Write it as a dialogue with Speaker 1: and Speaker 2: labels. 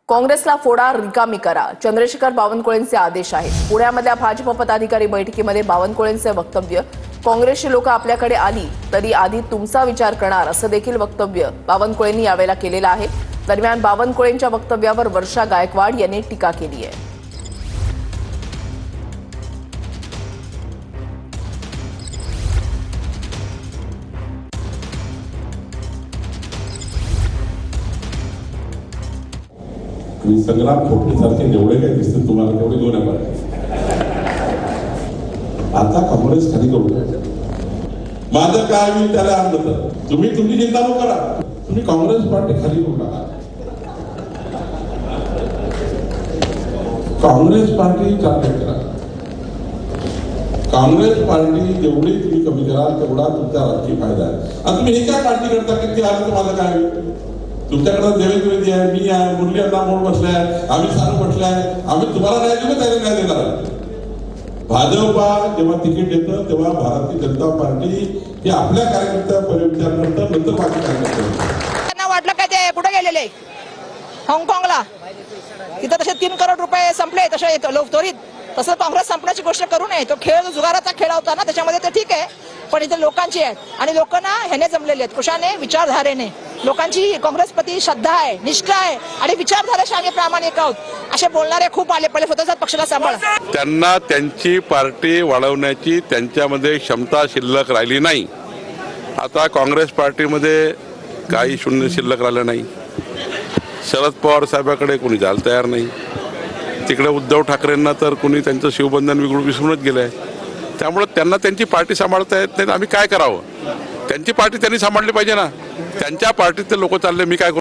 Speaker 1: काँग्रेसला फोडा, रिकामी करा, चंद्रशेखर बावनकुळेंचे आदेश आहेत। पुण्यामधल्या भाजप पदाधिकारी बैठकीमध्ये बावनकुळेंचे वक्तव्य, काँग्रेसची लोक आपल्याकडे आली तरी आधी तुमचा विचार करणार असं देखील वक्तव्य बावनकुळेंनी यावेळेला केलेलं आहे। दरम्यान बावनकुळेंच्या वक्तव्यावर वर्षा गायकवाड यांनी टीका केली आहे।
Speaker 2: संग्राम खोपटेसारखे जेवढे काही दिसते तुम्हाला तेवढे दोन आहे। आता काँग्रेस खाली करू माझं काय होईल त्याला आणलं तर तुम्ही तुमची चिंता नको करा, तुम्ही काँग्रेस पार्टी खाली करू नका। काँग्रेस पार्टी टार्गेट करा, काँग्रेस पार्टी जेवढी तुम्ही कमी कराल तेवढा तुमचा राजकीय फायदा आहे। आणि तुम्ही हे काय पार्टी करता की ते आलं तर माझं काय होईल? तुमच्याकडे देवेंद्र आहे, मी आहे, मुरली अण्णा मोड बसलाय, आम्ही सारं बसलाय, आम्ही तुम्हाला नाही दिलं त्याला नाही देणार। भाजपा जेव्हा तिकीट देतं तेव्हा भारतीय जनता पार्टी ही आपल्या कार्यकर्त्यांवर विचार करतं, नंतर बाकी कार्यकर्ते।
Speaker 3: त्यांना वाटलं काय ते कुठे गेलेले हाँगकाँगला, तिथं तसे 3 करोड रुपये संपले, तसे लोक त्वरित तसं काँग्रेस संपण्याची गोष्ट करू नये। तो खेळ जुगाराचा खेळ होता ना, त्याच्यामध्ये ते ठीक आहे, पण इथे लोकांची आहेत आणि लोकांना ह्याने जमलेले आहेत, कुशाने, विचारधारेने। लोकांची काँग्रेसप्रती श्रद्धा आहे, निष्ठा आहे आणि विचारधारेशी आम्ही प्रामाणिक आहोत असे बोलणारे खूप आले। पहिले स्वतःच्या पक्षाला सांभाळा।
Speaker 4: त्यांना त्यांची पार्टी वाढवण्याची त्यांच्यामध्ये क्षमता शिल्लक राहिली नाही। आता काँग्रेस पार्टीमध्ये काही शून्य शिल्लक राहिलं नाही। शरद पवार साहेबांकडे कोणी जायला तयार नाही, तिकडे उद्धव ठाकरेंना तर कोणी त्यांचं शिवबंधन विसरूनच गेलंय। त्यामुळे त्यांना त्यांची पार्टी सांभाळता येत नाही, आम्ही काय करावं? त्यांची पार्टी त्यांनी सांभाळली पाहिजे ना, त्यांच्या पार्टीत ते लोक चालले, मी काय